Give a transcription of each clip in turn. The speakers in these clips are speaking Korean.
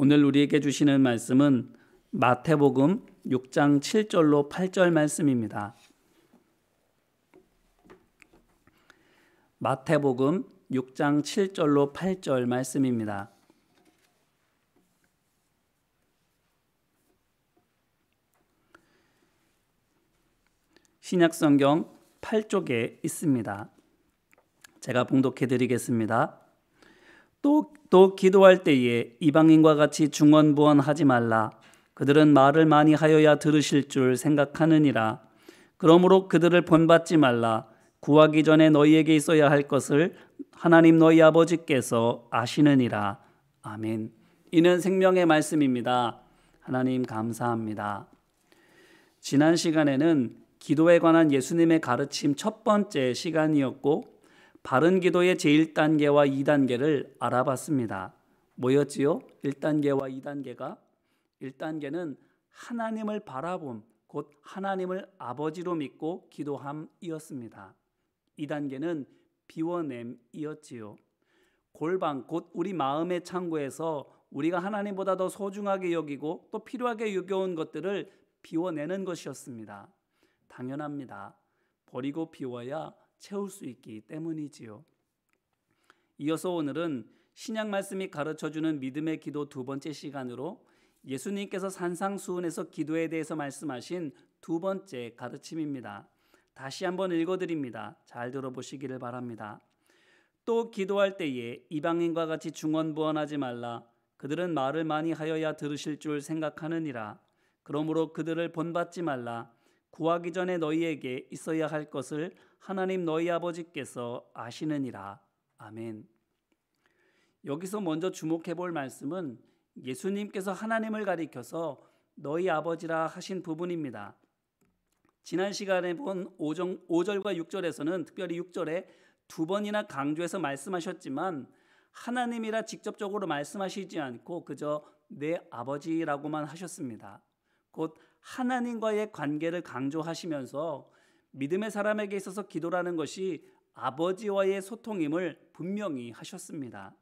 오늘 우리에게 주시는 말씀은 마태복음 6장 7절로 8절 말씀입니다. 마태복음 6장 7절로 8절 말씀입니다. 신약성경 8쪽에 있습니다. 제가 봉독해 드리겠습니다. 또 기도할 때에 이방인과 같이 중언부언하지 말라. 그들은 말을 많이 하여야 들으실 줄 생각하느니라. 그러므로 그들을 본받지 말라. 구하기 전에 너희에게 있어야 할 것을 하나님 너희 아버지께서 아시느니라. 아멘. 이는 생명의 말씀입니다. 하나님 감사합니다. 지난 시간에는 기도에 관한 예수님의 가르침 첫 번째 시간이었고, 바른 기도의 제1단계와 2단계를 알아봤습니다. 뭐였지요? 1단계와 2단계가? 1단계는 하나님을 바라봄, 곧 하나님을 아버지로 믿고 기도함이었습니다. 2단계는 비워냄이었지요. 골방, 곧 우리 마음의 창고에서 우리가 하나님보다 더 소중하게 여기고 또 필요하게 여겨온 것들을 비워내는 것이었습니다. 당연합니다. 버리고 비워야 채울 수 있기 때문이지요. 이어서 오늘은 신약 말씀이 가르쳐주는 믿음의 기도 두 번째 시간으로 예수님께서 산상수훈에서 기도에 대해서 말씀하신 두 번째 가르침입니다. 다시 한번 읽어드립니다. 잘 들어보시기를 바랍니다. 또 기도할 때에 이방인과 같이 중언부언하지 말라. 그들은 말을 많이 하여야 들으실 줄 생각하느니라. 그러므로 그들을 본받지 말라. 구하기 전에 너희에게 있어야 할 것을 하나님 너희 아버지께서 아시느니라. 아멘. 여기서 먼저 주목해 볼 말씀은 예수님께서 하나님을 가리켜서 너희 아버지라 하신 부분입니다. 지난 시간에 본 5절과 6절에서는 특별히 6절에 두 번이나 강조해서 말씀하셨지만 하나님이라 직접적으로 말씀하시지 않고 그저 내 아버지라고만 하셨습니다. 곧 하나님과의 관계를 강조하시면서 믿음의 사람에게 있어서 기도라는 것이 아버지와의 소통임을 분명히 하셨습니다.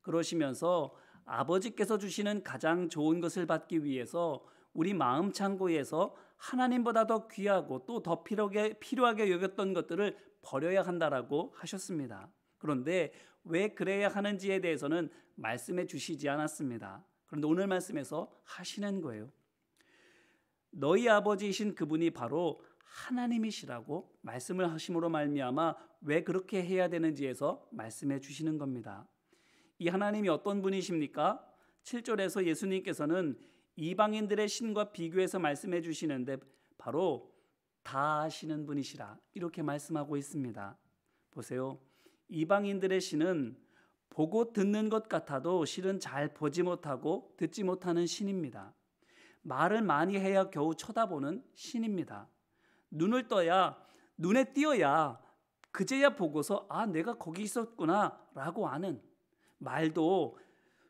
그러시면서 아버지께서 주시는 가장 좋은 것을 받기 위해서 우리 마음 창고에서 하나님보다 더 귀하고 또 더 필요하게 여겼던 것들을 버려야 한다라고 하셨습니다. 그런데 왜 그래야 하는지에 대해서는 말씀해 주시지 않았습니다. 그런데 오늘 말씀에서 하시는 거예요. 너희 아버지이신 그분이 바로 하나님이시라고 말씀을 하심으로 말미암아 왜 그렇게 해야 되는지에서 말씀해 주시는 겁니다. 이 하나님이 어떤 분이십니까? 7절에서 예수님께서는 이방인들의 신과 비교해서 말씀해 주시는데 바로 다 아시는 분이시라 이렇게 말씀하고 있습니다. 보세요. 이방인들의 신은 보고 듣는 것 같아도 실은 잘 보지 못하고 듣지 못하는 신입니다. 말을 많이 해야 겨우 쳐다보는 신입니다. 눈을 떠야, 눈에 띄어야 그제야 보고서 내가 거기 있었구나 라고 아는, 말도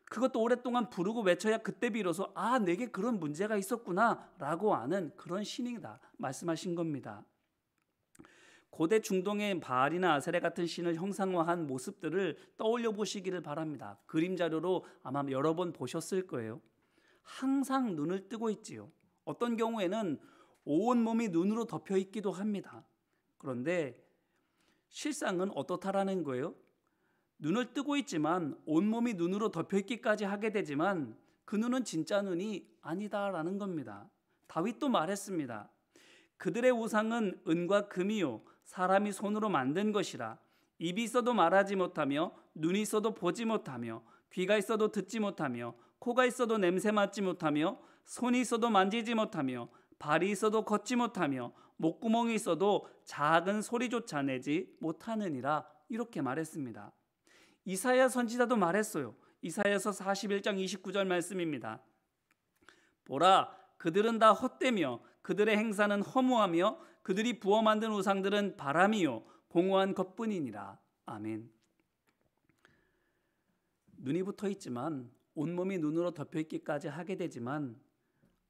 그것도 오랫동안 부르고 외쳐야 그때 비로소 내게 그런 문제가 있었구나 라고 아는 그런 신이다 말씀하신 겁니다. 고대 중동의 바알이나 아세레 같은 신을 형상화한 모습들을 떠올려 보시기를 바랍니다. 그림 자료로 아마 여러 번 보셨을 거예요. 항상 눈을 뜨고 있지요. 어떤 경우에는 온몸이 눈으로 덮여 있기도 합니다. 그런데 실상은 어떻다라는 거예요? 눈을 뜨고 있지만 온몸이 눈으로 덮여 있기까지 하게 되지만 그 눈은 진짜 눈이 아니다라는 겁니다. 다윗도 말했습니다. 그들의 우상은 은과 금이요 사람이 손으로 만든 것이라. 입이 있어도 말하지 못하며 눈이 있어도 보지 못하며 귀가 있어도 듣지 못하며 코가 있어도 냄새 맡지 못하며 손이 있어도 만지지 못하며 발이 있어도 걷지 못하며 목구멍이 있어도 작은 소리조차 내지 못하느니라 이렇게 말했습니다. 이사야 선지자도 말했어요. 이사야서 41장 29절 말씀입니다. 보라, 그들은 다 헛되며 그들의 행사는 허무하며 그들이 부어 만든 우상들은 바람이요 공허한 것뿐이니라. 아멘. 눈이 붙어 있지만 온몸이 눈으로 덮여 있기까지 하게 되지만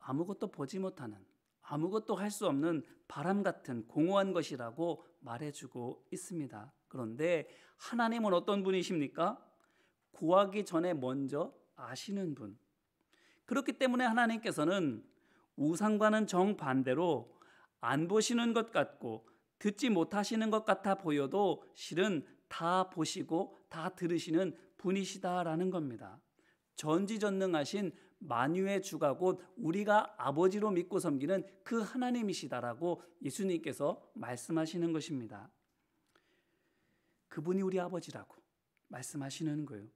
아무것도 보지 못하는, 아무것도 할 수 없는 바람 같은 공허한 것이라고 말해주고 있습니다. 그런데 하나님은 어떤 분이십니까? 구하기 전에 먼저 아시는 분. 그렇기 때문에 하나님께서는 우상과는 정반대로 안 보시는 것 같고 듣지 못하시는 것 같아 보여도 실은 다 보시고 다 들으시는 분이시다라는 겁니다. 전지전능하신 만유의 주가 곧 우리가 아버지로 믿고 섬기는 그 하나님이시다라고 예수님께서 말씀하시는 것입니다. 그분이 우리 아버지라고 말씀하시는 거예요.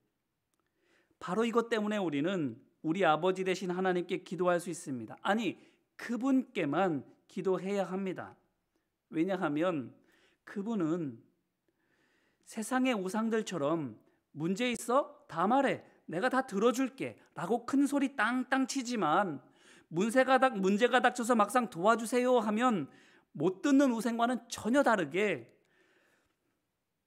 바로 이것 때문에 우리는 우리 아버지 되신 하나님께 기도할 수 있습니다. 아니, 그분께만 기도해야 합니다. 왜냐하면 그분은 세상의 우상들처럼 문제 있어? 다 말해. 내가 다 들어줄게 라고 큰 소리 땅땅 치지만 문제가 닥쳐서 막상 도와주세요 하면 못 듣는 우상과는 전혀 다르게,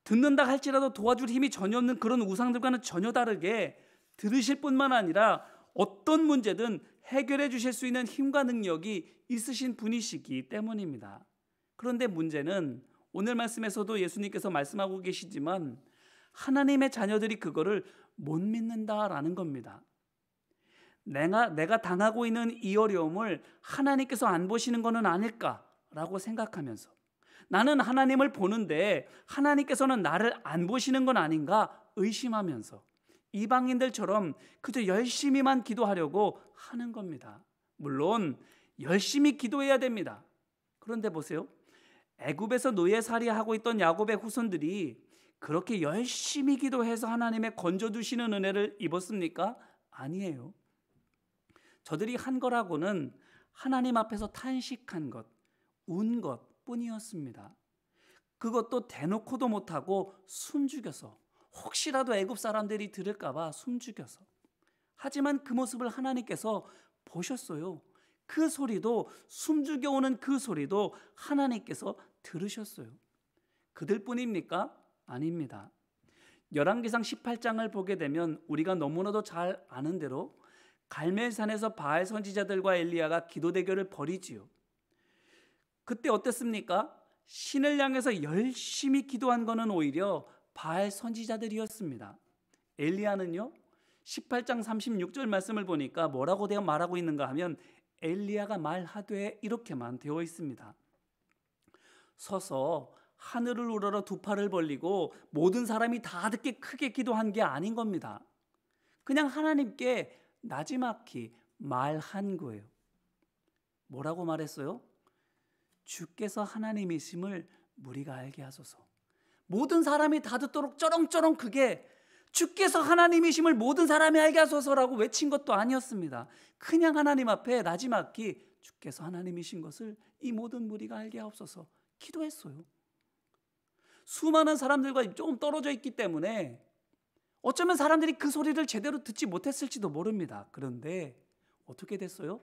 듣는다 할지라도 도와줄 힘이 전혀 없는 그런 우상들과는 전혀 다르게 들으실 뿐만 아니라 어떤 문제든 해결해 주실 수 있는 힘과 능력이 있으신 분이시기 때문입니다. 그런데 문제는 오늘 말씀에서도 예수님께서 말씀하고 계시지만 하나님의 자녀들이 그거를 못 믿는다라는 겁니다. 내가 당하고 있는 이 어려움을 하나님께서 안 보시는 것은 아닐까라고 생각하면서, 나는 하나님을 보는데 하나님께서는 나를 안 보시는 건 아닌가 의심하면서 이방인들처럼 그저 열심히만 기도하려고 하는 겁니다. 물론 열심히 기도해야 됩니다. 그런데 보세요. 애굽에서 노예살이하고 있던 야곱의 후손들이 그렇게 열심히 기도해서 하나님의 건져주시는 은혜를 입었습니까? 아니에요. 저들이 한 거라고는 하나님 앞에서 탄식한 것, 운 것 뿐이었습니다. 그것도 대놓고도 못하고 숨죽여서, 혹시라도 애굽 사람들이 들을까 봐 숨죽여서. 하지만 그 모습을 하나님께서 보셨어요. 그 소리도, 숨죽여 오는 그 소리도 하나님께서 들으셨어요. 그들뿐입니까? 아닙니다. 열왕기상 18장을 보게 되면 우리가 너무나도 잘 아는 대로 갈멜산에서 바알 선지자들과 엘리야가 기도 대결을 벌이지요. 그때 어땠습니까? 신을 향해서 열심히 기도한 거는 오히려 바알 선지자들이었습니다. 엘리야는요, 18장 36절 말씀을 보니까 뭐라고 말하고 있는가 하면 엘리야가 말하되 이렇게만 되어 있습니다. 서서 하늘을 우러러 두 팔을 벌리고 모든 사람이 다 듣게 크게 기도한 게 아닌 겁니다. 그냥 하나님께 나지막히 말한 거예요. 뭐라고 말했어요? 주께서 하나님이심을 무리가 알게 하소서. 모든 사람이 다 듣도록 쩌렁쩌렁 크게 주께서 하나님이심을 모든 사람이 알게 하소서라고 외친 것도 아니었습니다. 그냥 하나님 앞에 나지막히 주께서 하나님이신 것을 이 모든 무리가 알게 하옵소서 기도했어요. 수많은 사람들과 조금 떨어져 있기 때문에 어쩌면 사람들이 그 소리를 제대로 듣지 못했을지도 모릅니다. 그런데 어떻게 됐어요?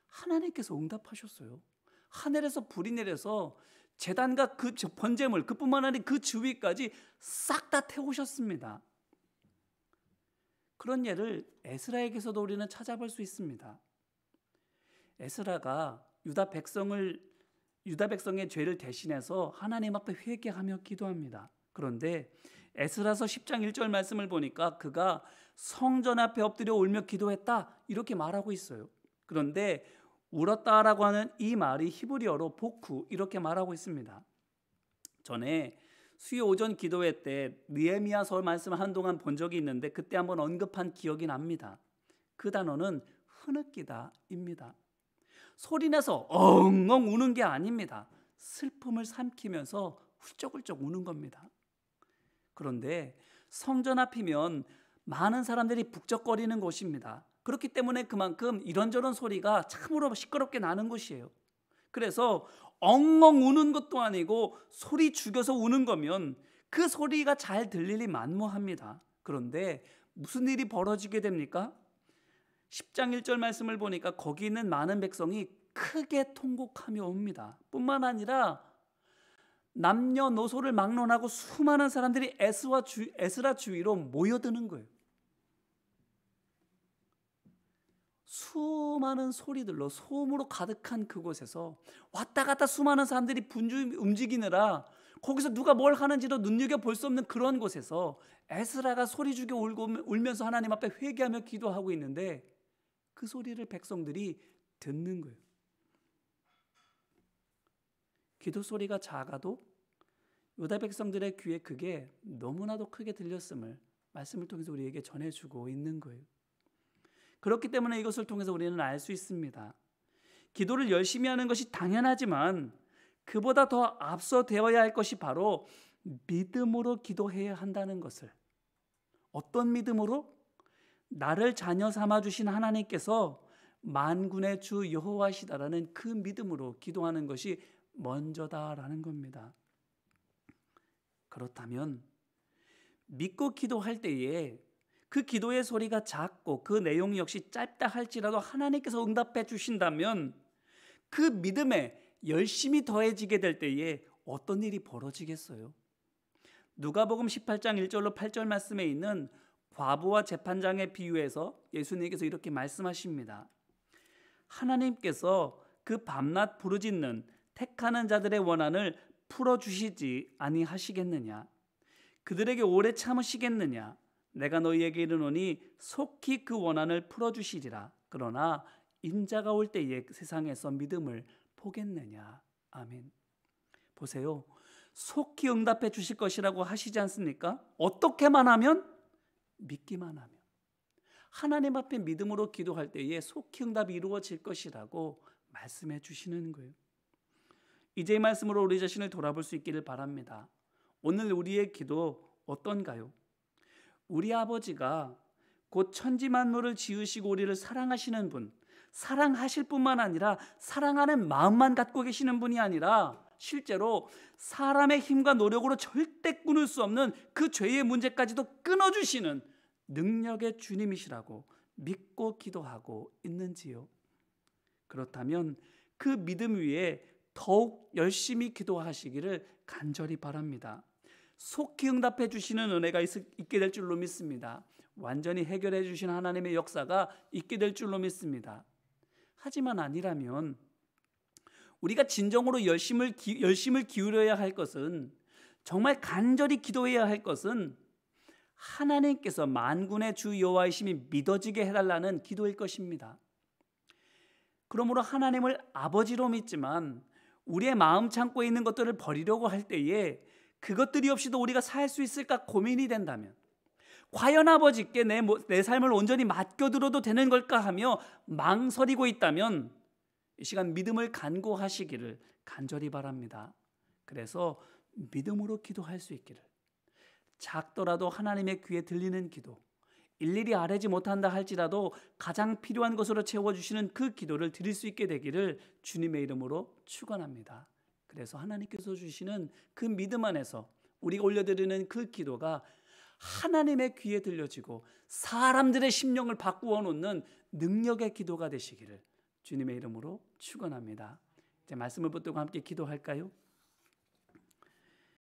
하나님께서 응답하셨어요. 하늘에서 불이 내려서 제단과 그 번제물, 그뿐만 아니라 그 주위까지 싹 다 태우셨습니다. 그런 예를 에스라에게서도 우리는 찾아볼 수 있습니다. 에스라가 유다 백성의 죄를 대신해서 하나님 앞에 회개하며 기도합니다. 그런데 에스라서 10장 1절 말씀을 보니까 그가 성전 앞에 엎드려 울며 기도했다 이렇게 말하고 있어요. 그런데 울었다라고 하는 이 말이 히브리어로 보쿠 이렇게 말하고 있습니다. 전에 수요 오전 기도회 때 느헤미야서 말씀을 한동안 본 적이 있는데 그때 한번 언급한 기억이 납니다. 그 단어는 흐느끼다입니다. 소리내서 엉엉 우는 게 아닙니다. 슬픔을 삼키면서 훌쩍훌쩍 우는 겁니다. 그런데 성전 앞이면 많은 사람들이 북적거리는 곳입니다. 그렇기 때문에 그만큼 이런저런 소리가 참으로 시끄럽게 나는 곳이에요. 그래서 엉엉 우는 것도 아니고 소리 죽여서 우는 거면 그 소리가 잘 들릴 리 만무합니다. 그런데 무슨 일이 벌어지게 됩니까? 10장 1절 말씀을 보니까 거기 있는 많은 백성이 크게 통곡하며 옵니다. 뿐만 아니라 남녀노소를 막론하고 수많은 사람들이 에스라 주위로 모여드는 거예요. 수많은 소리들로 소음으로 가득한 그곳에서 왔다 갔다 수많은 사람들이 움직이느라 거기서 누가 뭘 하는지도 눈여겨볼 수 없는 그런 곳에서 에스라가 소리 죽여 울면서 하나님 앞에 회개하며 기도하고 있는데 그 소리를 백성들이 듣는 거예요. 기도 소리가 작아도 유다 백성들의 귀에 그게 너무나도 크게 들렸음을 말씀을 통해서 우리에게 전해주고 있는 거예요. 그렇기 때문에 이것을 통해서 우리는 알 수 있습니다. 기도를 열심히 하는 것이 당연하지만 그보다 더 앞서 되어야 할 것이 바로 믿음으로 기도해야 한다는 것을. 어떤 믿음으로? 나를 자녀 삼아 주신 하나님께서 만군의 주 여호와시다라는 그 믿음으로 기도하는 것이 먼저다라는 겁니다. 그렇다면 믿고 기도할 때에 그 기도의 소리가 작고 그 내용 역시 짧다 할지라도 하나님께서 응답해 주신다면 그 믿음에 열심히 더해지게 될 때에 어떤 일이 벌어지겠어요? 누가복음 18장 1절로 8절 말씀에 있는 과부와 재판장의 비유에서 예수님께서 이렇게 말씀하십니다. 하나님께서 그 밤낮 부르짖는 택하는 자들의 원한을 풀어주시지 아니하시겠느냐? 그들에게 오래 참으시겠느냐? 내가 너희에게 이르노니 속히 그 원한을 풀어주시리라. 그러나 인자가 올 때에 세상에서 믿음을 보겠느냐? 아멘. 보세요. 속히 응답해 주실 것이라고 하시지 않습니까? 어떻게만 하면? 믿기만 하면. 하나님 앞에 믿음으로 기도할 때에 속히 응답이 이루어질 것이라고 말씀해 주시는 거예요. 이제 이 말씀으로 우리 자신을 돌아볼 수 있기를 바랍니다. 오늘 우리의 기도 어떤가요? 우리 아버지가 곧 천지만물을 지으시고 우리를 사랑하시는 분, 사랑하실 뿐만 아니라 사랑하는 마음만 갖고 계시는 분이 아니라 실제로 사람의 힘과 노력으로 절대 끊을 수 없는 그 죄의 문제까지도 끊어주시는 능력의 주님이시라고 믿고 기도하고 있는지요? 그렇다면 그 믿음 위에 더욱 열심히 기도하시기를 간절히 바랍니다. 속히 응답해 주시는 은혜가 있게 될 줄로 믿습니다. 완전히 해결해 주신 하나님의 역사가 있게 될 줄로 믿습니다. 하지만 아니라면 우리가 진정으로 열심을 기울여야 할 것은, 정말 간절히 기도해야 할 것은 하나님께서 만군의 주 여호와이심이 믿어지게 해달라는 기도일 것입니다. 그러므로 하나님을 아버지로 믿지만 우리의 마음 창고에 있는 것들을 버리려고 할 때에 그것들이 없이도 우리가 살 수 있을까 고민이 된다면, 과연 아버지께 내 삶을 온전히 맡겨들어도 되는 걸까 하며 망설이고 있다면 이 시간 믿음을 간구하시기를 간절히 바랍니다. 그래서 믿음으로 기도할 수 있기를, 작더라도 하나님의 귀에 들리는 기도, 일일이 아뢰지 못한다 할지라도 가장 필요한 것으로 채워주시는 그 기도를 드릴 수 있게 되기를 주님의 이름으로 축원합니다. 그래서 하나님께서 주시는 그 믿음 안에서 우리가 올려드리는 그 기도가 하나님의 귀에 들려지고 사람들의 심령을 바꾸어 놓는 능력의 기도가 되시기를 주님의 이름으로 축원합니다. 이제 말씀을 붙들고 함께 기도할까요?